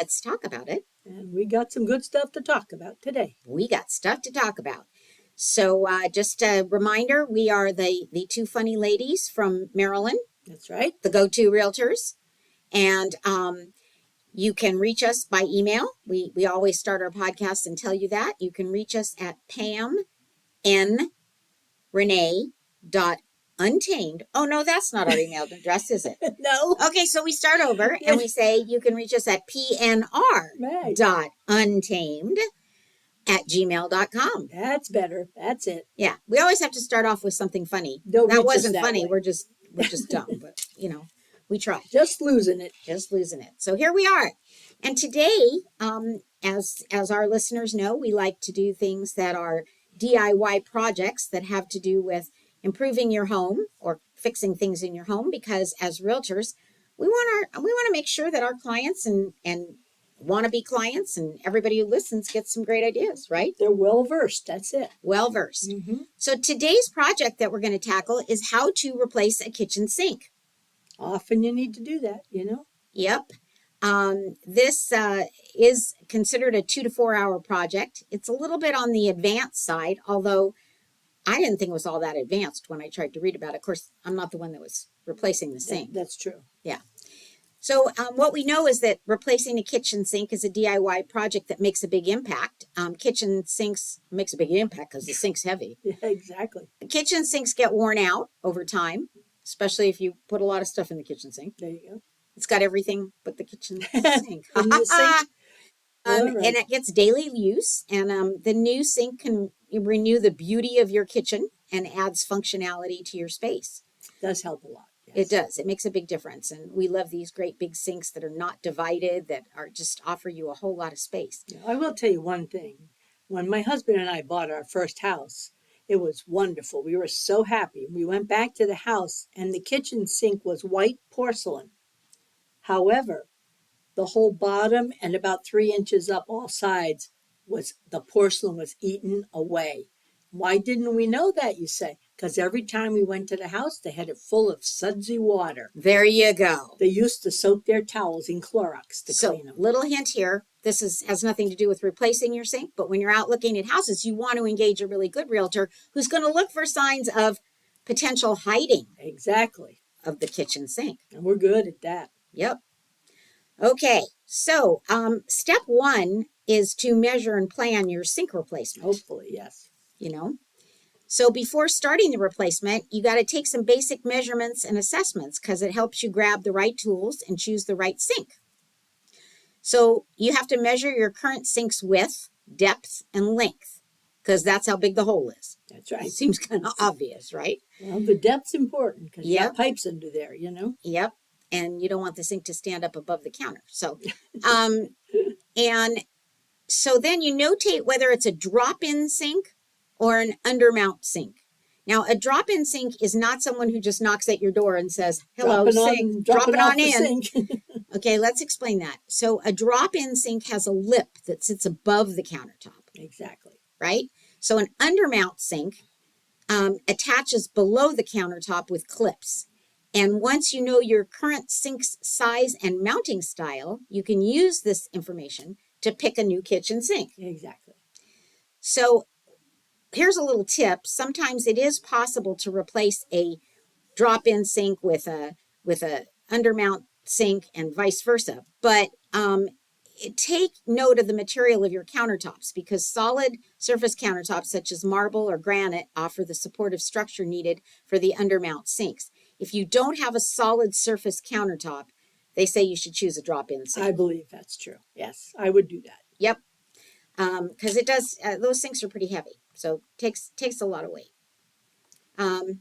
let's talk about it. And we got some good stuff to talk about today. We got stuff to talk about. So just a reminder, we are the two funny ladies from Maryland. That's right. The go-to realtors. And you can reach us by email. We always start our podcast and tell you that. You can reach us at Pam Renee Untamed. Oh, no, that's not our email address, is it? No. Okay, so we start over and we say you can reach us at pnr.untamed@gmail.com. That's better. That's it. Yeah, we always have to start off with something funny. That wasn't funny. We're just dumb, but we try. Just losing it. So here we are. And today, as our listeners know, we like to do things that are DIY projects that have to do with improving your home or fixing things in your home, because as realtors, we want to make sure that our clients and wannabe clients and everybody who listens gets some great ideas, right? They're well versed. That's it. Well versed. Mm-hmm. So today's project that we're going to tackle is how to replace a kitchen sink. Often you need to do that, Yep. This is considered a 2 to 4 hour project. It's a little bit on the advanced side, although I didn't think it was all that advanced when I tried to read about it. Of course, I'm not the one that was replacing the sink. That's true. Yeah. So what we know is that replacing a kitchen sink is a DIY project that makes a big impact. Kitchen sinks makes a big impact because the sink's heavy. Yeah, exactly. Kitchen sinks get worn out over time, especially if you put a lot of stuff in the kitchen sink. There you go. It's got everything but the kitchen sink. In the sink. And it gets daily use. And the new sink can renew the beauty of your kitchen and adds functionality to your space. Does help a lot. Yes. It does. It makes a big difference. And we love these great big sinks that are not divided, that are just offer you a whole lot of space. I will tell you one thing. When my husband and I bought our first house, it was wonderful. We were so happy. We went back to the house and the kitchen sink was white porcelain. However, the whole bottom and about 3 inches up all sides the porcelain was eaten away. Why didn't we know that, you say? Because every time we went to the house, they had it full of sudsy water. There you go. They used to soak their towels in Clorox to clean them. Little hint here. This has nothing to do with replacing your sink, but when you're out looking at houses, you want to engage a really good realtor who's going to look for signs of potential hiding. Exactly. Of the kitchen sink. And we're good at that. Yep. Okay, so step 1 is to measure and plan your sink replacement. Hopefully, yes. So before starting the replacement, you got to take some basic measurements and assessments because it helps you grab the right tools and choose the right sink. So you have to measure your current sink's width, depth, and length because that's how big the hole is. That's right. It seems kind of obvious, right? Well, the depth's important because you have pipes under there, Yep. And you don't want the sink to stand up above the counter. So, and so then you notate whether it's a drop-in sink or an undermount sink. Now, a drop-in sink is not someone who just knocks at your door and says, hello, sink, drop it on in. Okay, let's explain that. So a drop-in sink has a lip that sits above the countertop. Exactly. Right? So an undermount sink attaches below the countertop with clips. And once you know your current sink's size and mounting style, you can use this information to pick a new kitchen sink. Exactly. So here's a little tip. Sometimes it is possible to replace a drop-in sink with a undermount sink and vice versa. But take note of the material of your countertops because solid surface countertops such as marble or granite offer the supportive structure needed for the undermount sinks. If you don't have a solid surface countertop, they say you should choose a drop-in sink. I believe that's true. Yes, I would do that. Yep. Because it does, those sinks are pretty heavy. So takes a lot of weight. All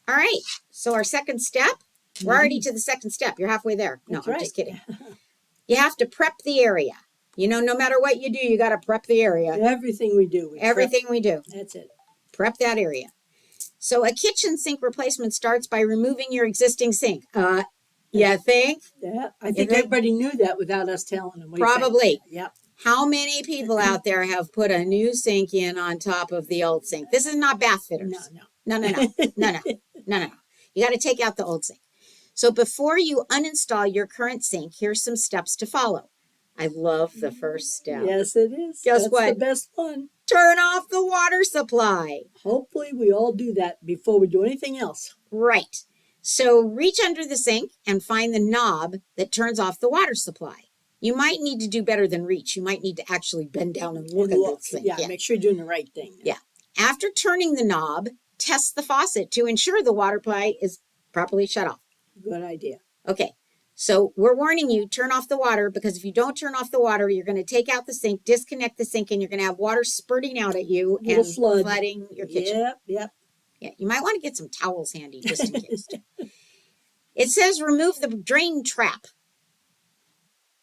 right. So our second step, we're already to the second step. You're halfway there. No, That's I'm right. just kidding. You have to prep the area. No matter what you do, you got to prep the area. Everything we do. We do. That's it. Prep that area. So a kitchen sink replacement starts by removing your existing sink. You think? Yeah, I think everybody knew that without us telling them. Probably. Yep. How many people out there have put a new sink in on top of the old sink? This is not bath fitters. No. You got to take out the old sink. So before you uninstall your current sink, here's some steps to follow. I love the first step. Yes, it is. Guess That's what? the best one. Turn off the water supply. Hopefully, we all do that before we do anything else. Right. So reach under the sink and find the knob that turns off the water supply. You might need to do better than reach. You might need to actually bend down and look And under the sink. yeah, make sure you're doing the right thing. Yeah. After turning the knob, test the faucet to ensure the water supply is properly shut off. Good idea. Okay. So we're warning you, turn off the water, because if you don't turn off the water, you're going to take out the sink, disconnect the sink, and you're going to have water spurting out at you and flooding your kitchen. Yep. Yeah, you might want to get some towels handy just in case. It says remove the drain trap.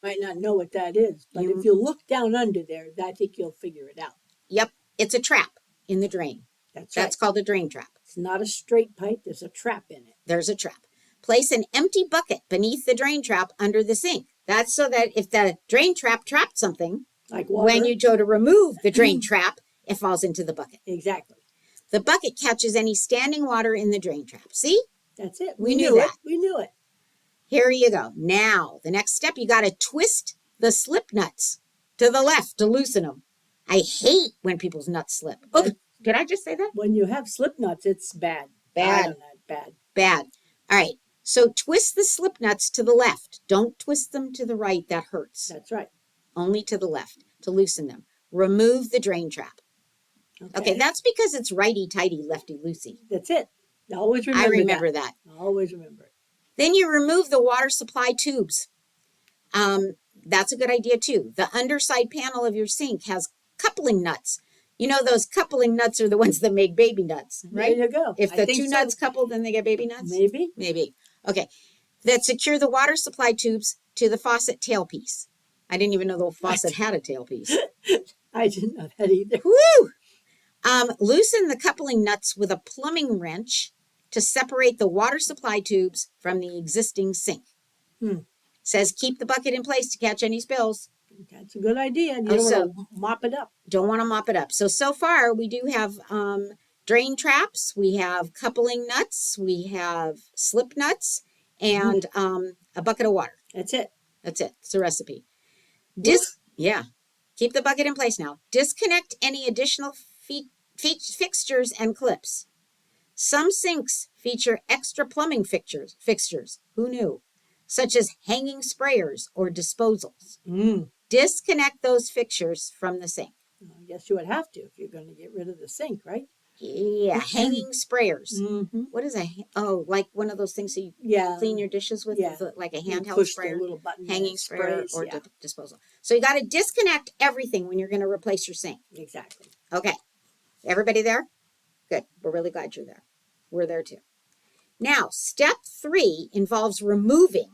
Might not know what that is, but if you look down under there, I think you'll figure it out. Yep, it's a trap in the drain. That's right. That's called a drain trap. It's not a straight pipe. There's a trap in it. There's a trap. Place an empty bucket beneath the drain trap under the sink. That's so that if the drain trap trapped something, like water, when you go to remove the drain trap, it falls into the bucket. Exactly. The bucket catches any standing water in the drain trap. See? That's it. We knew that. We knew it. Here you go. Now, the next step, you got to twist the slip nuts to the left to loosen them. I hate when people's nuts slip. Oh, did I just say that? When you have slip nuts, it's bad. Bad. Bad. All right. So twist the slip nuts to the left. Don't twist them to the right. That hurts. That's right. Only to the left to loosen them. Remove the drain trap. Okay, that's because it's righty-tighty, lefty-loosey. That's it. Always remember that. I remember that. Always remember it. Then you remove the water supply tubes. That's a good idea too. The underside panel of your sink has coupling nuts. You know, those coupling nuts are the ones that make baby nuts, right? There you go. If the two nuts couple, then they get baby nuts? Maybe. Okay. That secure the water supply tubes to the faucet tailpiece. I didn't even know the faucet had a tailpiece. I didn't know that either. Woo! Loosen the coupling nuts with a plumbing wrench to separate the water supply tubes from the existing sink. Says keep the bucket in place to catch any spills. That's a good idea. You don't want to mop it up. Don't want to mop it up. So far we do have drain traps, we have coupling nuts, we have slip nuts, and a bucket of water. That's it. It's the recipe. Keep the bucket in place now. Disconnect any additional fixtures and clips. Some sinks feature extra plumbing fixtures. Who knew? Such as hanging sprayers or disposals. Disconnect those fixtures from the sink. I guess you would have to if you're going to get rid of the sink, right? Yeah, hanging sprayers. What is like one of those things that you clean your dishes with, like a handheld sprayer, little button hanging sprayer or disposal. So you got to disconnect everything when you're going to replace your sink. Exactly. Okay. Everybody there? Good. We're really glad you're there. We're there too. Now, step 3 involves removing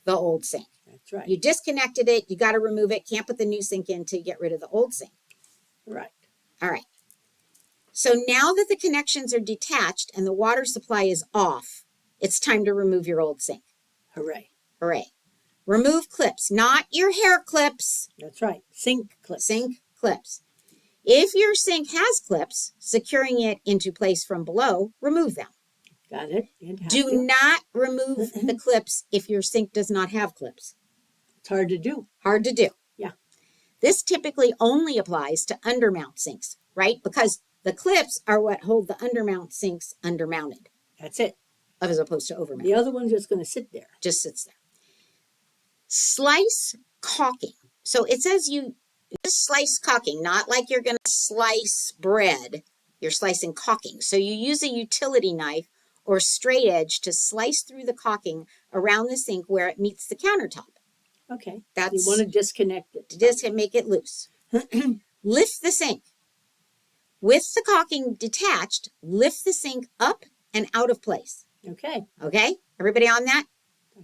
the old sink. That's right. You disconnected it. You got to remove it. Can't put the new sink in to get rid of the old sink. Right. All right. So now that the connections are detached and the water supply is off, it's time to remove your old sink. Hooray. Hooray. Remove clips, not your hair clips. That's right. Sink clips. Sink clips. If your sink has clips, securing it into place from below, remove them. Got it. Do not remove the clips if your sink does not have clips. It's hard to do. Hard to do. Yeah. This typically only applies to undermount sinks, right? Because the clips are what hold the undermount sinks undermounted. That's it. As opposed to overmount. The other one's just going to sit there. Just sits there. Slice caulking. So it says you slice caulking, not like you're going to slice bread. You're slicing caulking. So you use a utility knife or straight edge to slice through the caulking around the sink where it meets the countertop. Okay. That's, you want to disconnect it. Just make it loose. Lift the sink. With the caulking detached, lift the sink up and out of place. Okay. Okay? Everybody on that?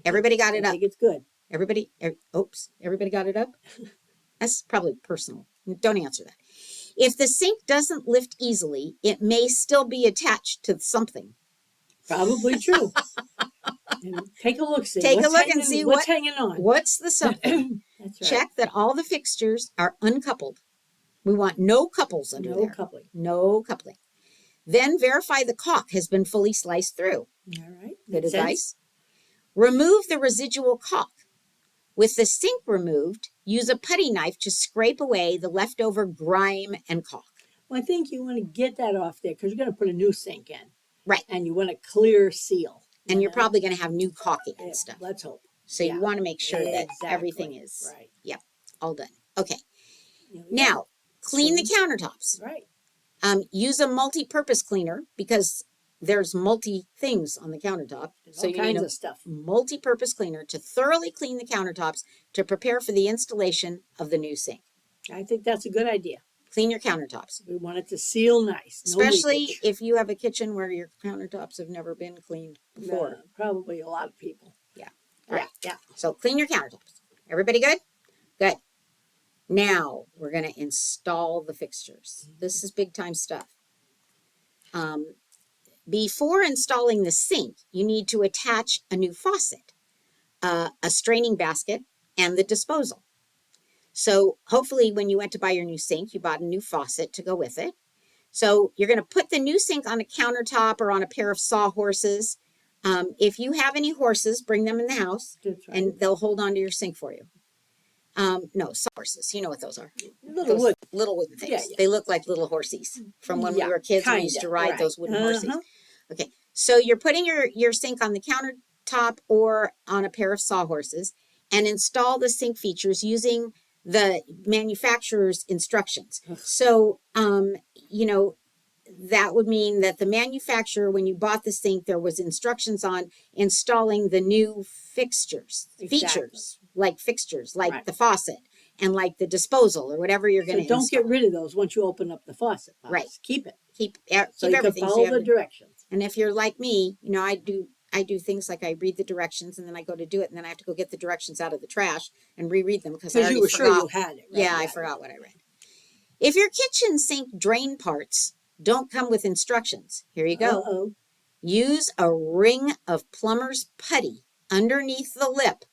Everybody got it up? I think it's good. Everybody got it up? That's probably personal. Don't answer that. If the sink doesn't lift easily, it may still be attached to something. Probably true. And take a look. Take a look and see what's hanging on. What's the something? That's right. Check that all the fixtures are uncoupled. We want no couples under there. No coupling. No coupling. Then verify the caulk has been fully sliced through. All right. Good advice. Remove the residual caulk. With the sink removed, use a putty knife to scrape away the leftover grime and caulk. Well, I think you want to get that off there because you're going to put a new sink in. Right. And you want a clear seal. And you're probably going to have new caulking and stuff. Let's hope. So you want to make sure that everything is all done. Okay. Now, clean the countertops. Right. Use a multi-purpose cleaner because there's multi things on the countertop. So you need a stuff. Multi-purpose cleaner to thoroughly clean the countertops to prepare for the installation of the new sink. I think that's a good idea. Clean your countertops. We want it to seal nice. Especially if you have a kitchen where your countertops have never been cleaned before. No, probably a lot of people. Yeah. Yeah. So clean your countertops. Everybody good? Good. Now we're going to install the fixtures. This is big time stuff. Before installing the sink, you need to attach a new faucet, a straining basket, and the disposal. So hopefully when you went to buy your new sink, you bought a new faucet to go with it. So you're going to put the new sink on a countertop or on a pair of sawhorses. If you have any horses, bring them in the house, and they'll hold on to your sink for you. No, sawhorses. You know what those are. Little wooden things. Yeah. They look like little horsies from when we were kids. We used to ride those wooden horsies. Okay, so you're putting your sink on the countertop or on a pair of sawhorses and install the sink features using the manufacturer's instructions. So, that would mean that the manufacturer, when you bought the sink, there was instructions on installing the new features, like the faucet and like the disposal or whatever you're going to install. Don't get rid of those once you open up the faucet. Right. Keep it. Keep so you everything. Can follow the directions. And if you're like me, I do things like I read the directions and then I go to do it and then I have to go get the directions out of the trash and reread them because I already forgot. Sure you had it. Right? Yeah, I forgot what I read. If your kitchen sink drain parts don't come with instructions, here you go. Uh-oh. Use a ring of plumber's putty underneath the lip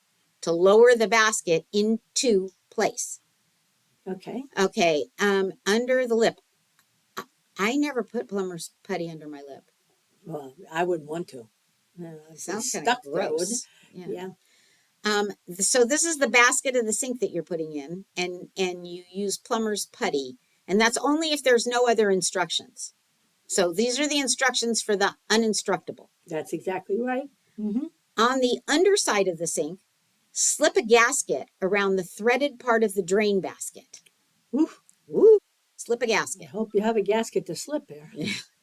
to lower the basket into place. Okay. Okay. Under the lip. I never put plumber's putty under my lip. Well, I wouldn't want to. Sounds kind of gross. Yeah. So this is the basket of the sink that you're putting in, and you use plumber's putty, and that's only if there's no other instructions. So these are the instructions for the uninstructable. That's exactly right. Mm-hmm. On the underside of the sink, slip a gasket around the threaded part of the drain basket. Oof. Ooh. Slip a gasket. I hope you have a gasket to slip there.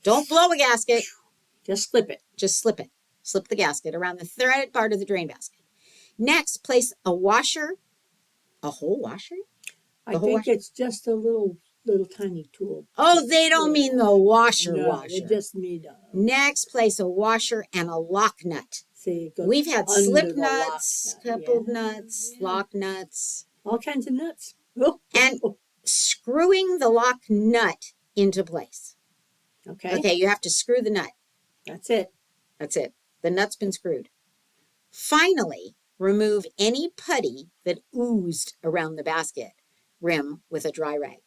Don't blow a gasket. Just slip it. Just slip it. Slip the gasket around the threaded part of the drain basket. Next, place a washer. A whole washer? I think it's just a little tiny tool. Oh, they don't mean the washer. They just mean Next, place a washer and a lock nut. See, we've had slip nuts, coupled nuts, lock nuts. All kinds of nuts. And screwing the lock nut into place. Okay, you have to screw the nut. That's it. The nut's been screwed. Finally, remove any putty that oozed around the basket rim with a dry rag.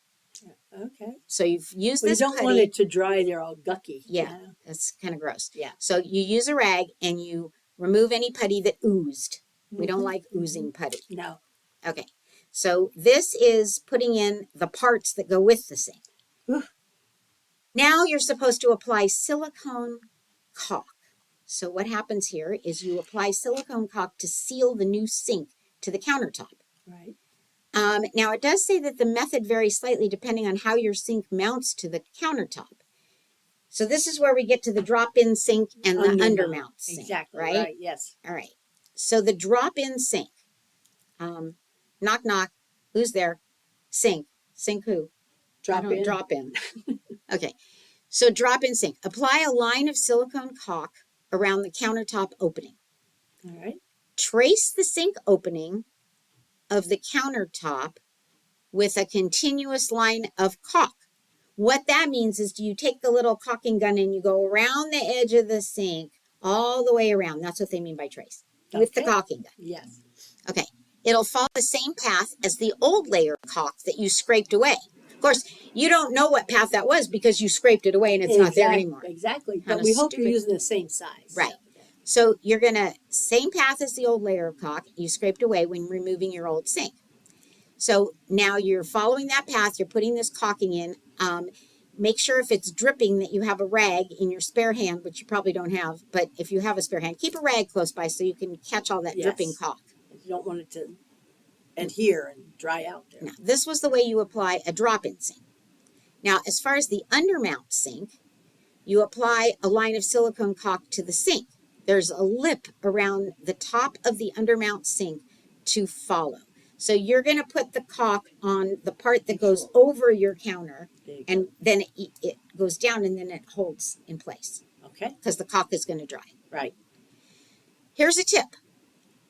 Okay. So you've used this putty. You don't want it to dry. They're all gucky. Yeah, that's kind of gross. Yeah. So you use a rag and you remove any putty that oozed. We don't like oozing putty. No. Okay. So this is putting in the parts that go with the sink. Oof. Now you're supposed to apply silicone caulk. So what happens here is you apply silicone caulk to seal the new sink to the countertop. Right. Now it does say that the method varies slightly depending on how your sink mounts to the countertop. So this is where we get to the drop-in sink and the undermount sink. Exactly. Right? Yes. All right. So the drop-in sink. Knock, knock. Who's there? Sink. Sink who? Drop in. Okay. So drop-in sink. Apply a line of silicone caulk around the countertop opening. All right. Trace the sink opening of the countertop with a continuous line of caulk. What that means is you take the little caulking gun and you go around the edge of the sink all the way around. That's what they mean by trace. With the caulking gun. Yes. Okay. It'll follow the same path as the old layer of caulk that you scraped away. Of course, you don't know what path that was because you scraped it away and it's not there anymore. Exactly. But we hope you're using the same size. Right. So you're going to, same path as the old layer of caulk you scraped away when removing your old sink. So now you're following that path, you're putting this caulking in. Make sure if it's dripping that you have a rag in your spare hand, which you probably don't have, but if you have a spare hand, keep a rag close by so you can catch all that dripping caulk. You don't want it to adhere and dry out there. Now, this was the way you apply a drop-in sink. Now, as far as the undermount sink, you apply a line of silicone caulk to the sink. There's a lip around the top of the undermount sink to follow. So you're going to put the caulk on the part that goes over your counter, and then it goes down, and then it holds in place. Okay. Because the caulk is going to dry. Right. Here's a tip.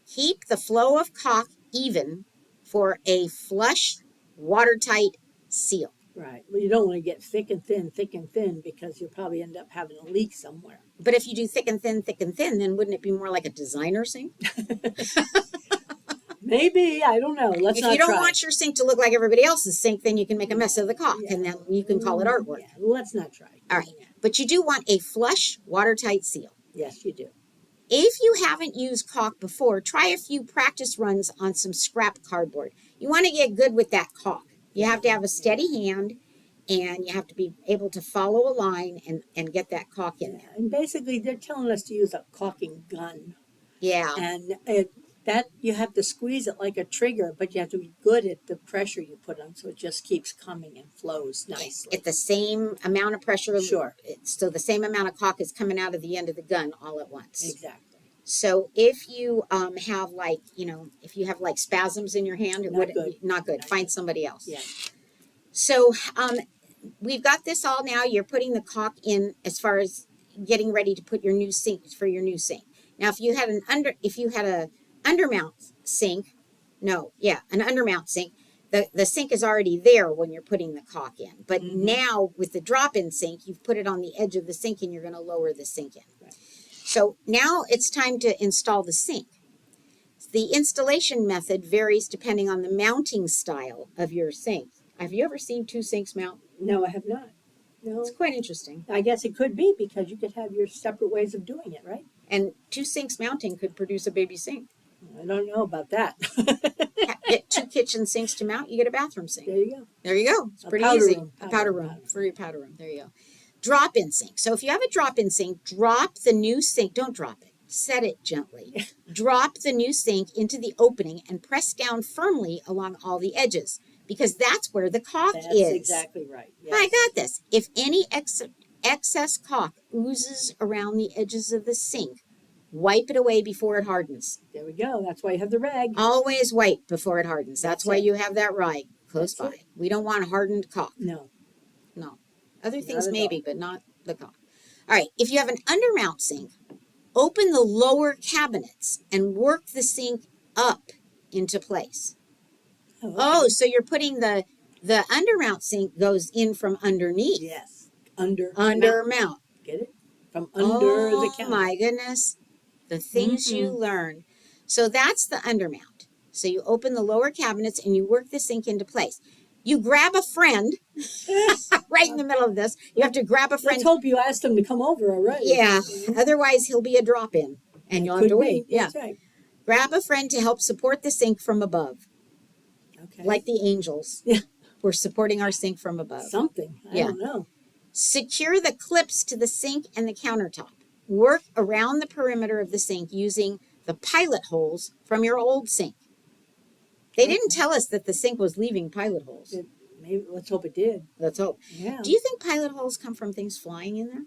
Keep the flow of caulk even for a flush, watertight seal. Right. Well, you don't want to get thick and thin, because you'll probably end up having a leak somewhere. But if you do thick and thin, then wouldn't it be more like a designer sink? Maybe. I don't know. Let's not try. If you don't want your sink to look like everybody else's sink, then you can make a mess of the caulk, and then you can call it artwork. Yeah, let's not try. All right. But you do want a flush, watertight seal. Yes, you do. If you haven't used caulk before, try a few practice runs on some scrap cardboard. You want to get good with that caulk. You have to have a steady hand, and you have to be able to follow a line and get that caulk in there. And basically, they're telling us to use a caulking gun. Yeah. And that you have to squeeze it like a trigger, but you have to be good at the pressure you put on, so it just keeps coming and flows nicely. At the same amount of pressure. Sure. So the same amount of caulk is coming out of the end of the gun all at once. Exactly. So if you have if you have like spasms in your hand, not good. Find somebody else. Yeah. So we've got this all now. You're putting the caulk in as far as getting ready to put your new sink for your new sink. Now, if you had an undermount sink, the sink is already there when you're putting the caulk in. But now with the drop-in sink, you've put it on the edge of the sink, and you're going to lower the sink in. Right. So now it's time to install the sink. The installation method varies depending on the mounting style of your sink. Have you ever seen two sinks mount? No, I have not. No. It's quite interesting. I guess it could be, because you could have your separate ways of doing it, right? And two sinks mounting could produce a baby sink. I don't know about that. Get two kitchen sinks to mount, you get a bathroom sink. There you go. There you go. It's pretty easy. A powder room for your powder room. There you go. Drop-in sink. So if you have a drop-in sink, drop the new sink. Don't drop it. Set it gently. Drop the new sink into the opening and press down firmly along all the edges, because that's where the caulk is. That's exactly right. Yes. I got this. If any excess caulk oozes around the edges of the sink, wipe it away before it hardens. There we go. That's why you have the rag. Always wipe before it hardens. That's why you have that rag close by. We don't want hardened caulk. No. Other things maybe, but not the caulk. All right. If you have an undermount sink, open the lower cabinets and work the sink up into place. Oh, so you're putting the undermount sink goes in from underneath. Yes. Undermount. Get it? From under the counter. Oh my goodness. The things you learn. So that's the undermount. So you open the lower cabinets and you work the sink into place. You grab a friend right in the middle of this. You have to grab a friend. Let's hope you asked him to come over already. Yeah. Otherwise, he'll be a drop-in and you'll have to wait. Yeah. That's right. Grab a friend to help support the sink from above. Okay. Like the angels. Yeah. We're supporting our sink from above. Something. I don't know. Secure the clips to the sink and the countertop. Work around the perimeter of the sink using the pilot holes from your old sink. They didn't tell us that the sink was leaving pilot holes. Maybe. Let's hope it did. Let's hope. Yeah. Do you think pilot holes come from things flying in there?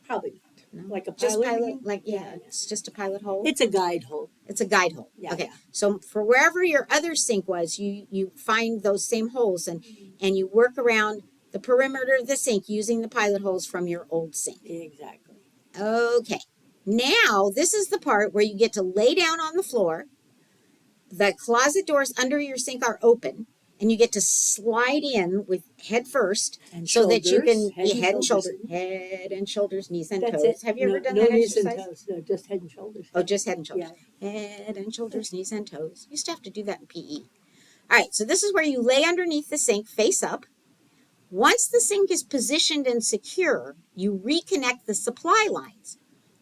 Probably not. No. Like a pilot? Just pilot, it's just a pilot hole. It's a guide hole. It's a guide hole. Yeah. Okay. So for wherever your other sink was, you find those same holes and you work around the perimeter of the sink using the pilot holes from your old sink. Exactly. Okay. Now, this is the part where you get to lay down on the floor. The closet doors under your sink are open, and you get to slide in with head first, and so that you can head and shoulders, knees and That's toes. it. Have you ever done no that knees exercise? And toes. No, just head and shoulders. Oh, just head and shoulders. Yeah. Head and shoulders, knees and toes. Used to have to do that in PE. All right, so this is where you lay underneath the sink, face up. Once the sink is positioned and secure, you reconnect the supply lines.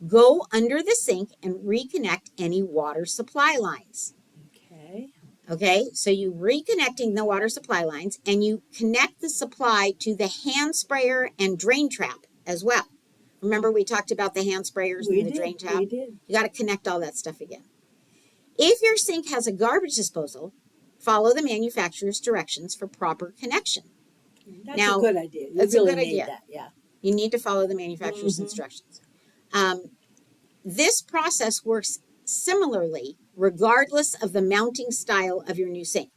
go under the sink and reconnect any water supply lines. Okay. Okay, so you reconnecting the water supply lines and you connect the supply to the hand sprayer and drain trap as well. Remember we talked about the hand sprayers and the drain trap? We did. You got to connect all that stuff again. If your sink has a garbage disposal, follow the manufacturer's directions for proper connection. That's a good idea. That's really a good idea. That, yeah. You need to follow the manufacturer's instructions. This process works similarly regardless of the mounting style of your new sink.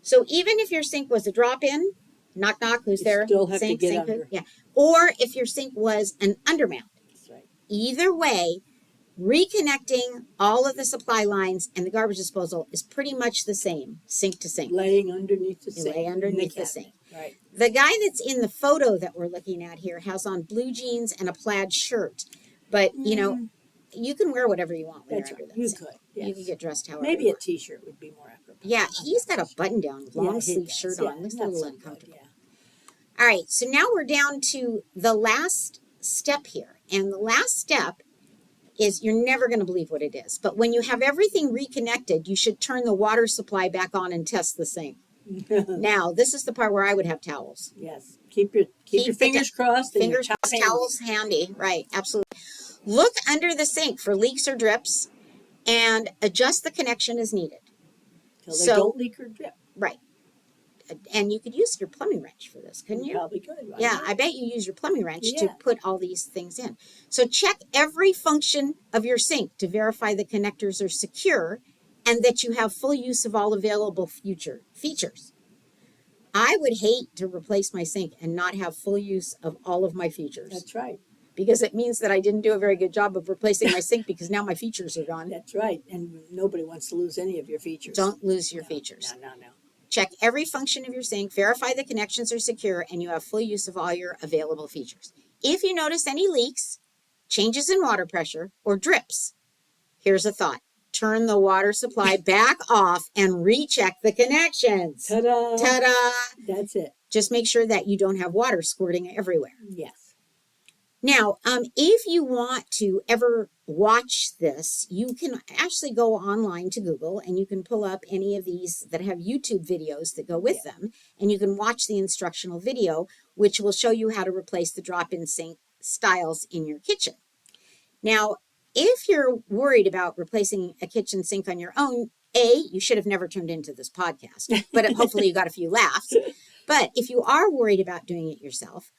So even if your sink was a drop-in, knock knock, who's there? Still have sink, to get sink, under. yeah. Or if your sink was an undermount. That's right. Either way, reconnecting all of the supply lines and the garbage disposal is pretty much the same, sink to sink. Laying underneath the sink. Lay underneath the sink. Right. The guy that's in the photo that we're looking at here has on blue jeans and a plaid shirt. But, you know, you can wear whatever you want when you're under that sink. Yes. You can get dressed however Maybe you a want. T-shirt would be more appropriate. Yeah, he's got a button-down, long-sleeve shirt on. Looks a little uncomfortable. Good, All right, so now we're down to the last step here. And the last step is, you're never going to believe what it is, but when you have everything reconnected, you should turn the water supply back on and test the sink. Now, this is the part where I would have towels. Yes. Keep your fingers crossed. Fingers, towels handy. Right, absolutely. Look under the sink for leaks or drips and adjust the connection as needed. Till they don't leak or drip. Right. And you could use your plumbing wrench for this, couldn't you? Probably could. Right? Yeah, I bet you use your plumbing wrench to put all these things in. So check every function of your sink to verify the connectors are secure and that you have full use of all available future features. I would hate to replace my sink and not have full use of all of my features. That's right. Because it means that I didn't do a very good job of replacing my sink because now my features are gone. That's right. And nobody wants to lose any of your features. Don't lose your features. No. Check every function of your sink, verify the connections are secure, and you have full use of all your available features. If you notice any leaks, changes in water pressure, or drips, here's a thought. Turn the water supply back off and recheck the connections. Ta-da! Ta-da! That's it. Just make sure that you don't have water squirting everywhere. Yes. Now, if you want to ever watch this, you can actually go online to Google and you can pull up any of these that have YouTube videos that go with them, and you can watch the instructional video, which will show you how to replace the drop-in sink styles in your kitchen. Now, if you're worried about replacing a kitchen sink on your own, you should have never turned into this podcast, but hopefully you got a few laughs. But if you are worried about doing it yourself,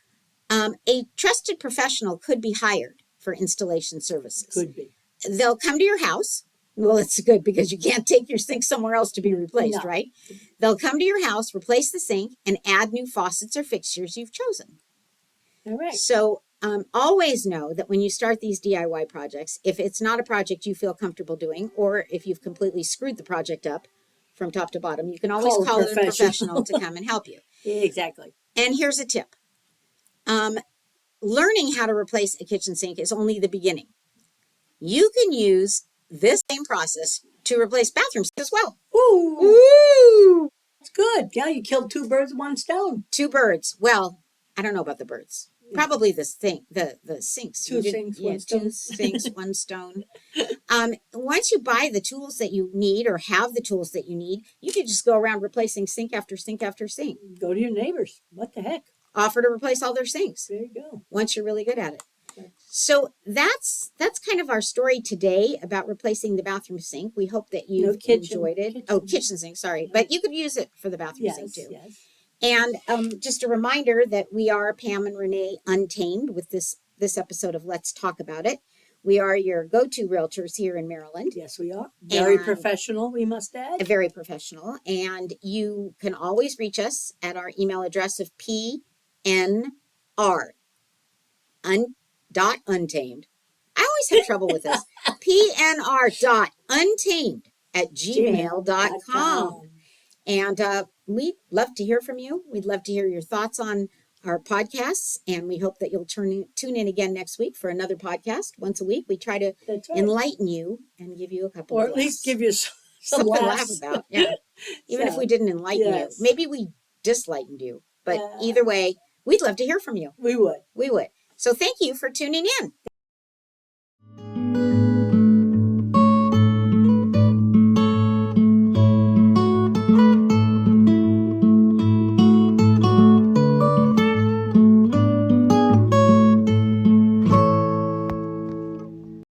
a trusted professional could be hired for installation services. Could be. They'll come to your house. Well, it's good because you can't take your sink somewhere else to be replaced, right? They'll come to your house, replace the sink, and add new faucets or fixtures you've chosen. All right. So always know that when you start these DIY projects, if it's not a project you feel comfortable doing, or if you've completely screwed the project up from top to bottom, you can always call a professional to come and help you. Exactly. And here's a tip. Learning how to replace a kitchen sink is only the beginning. You can use this same process to replace bathroom sinks as well. Ooh. Ooh! That's good. Yeah, you killed two birds with one stone. Two birds. Well, I don't know about the birds. Probably the sinks. Two sinks, one stone. 2 sinks, 1 stone. Once you buy the tools that you need or have the tools that you need, you can just go around replacing sink after sink after sink. Go to your neighbors. What the heck? Offer to replace all their sinks. There you go. Once you're really good at it. So that's kind of our story today about replacing the bathroom sink. We hope that you enjoyed it. Kitchen sink, sorry. But you could use it for the bathroom sink too. Yes. And just a reminder that we are Pam and Renee Untamed with this episode of Let's Talk About It. We are your go-to realtors here in Maryland. Yes, we are. Very professional, we must add. Very professional. And you can always reach us at our email address of PNR. Untamed. I always have trouble with this. pnr.untamed@gmail.com. And we'd love to hear from you. We'd love to hear your thoughts on our podcasts. And we hope that you'll tune in again next week for another podcast. Once a week, we try to enlighten you and give you a couple or of at least give you some something to laugh laughs. about. Yeah. Even if we didn't enlighten you. Maybe we dislightened you. But either way, we'd love to hear from you. We would. We would. So thank you for tuning in.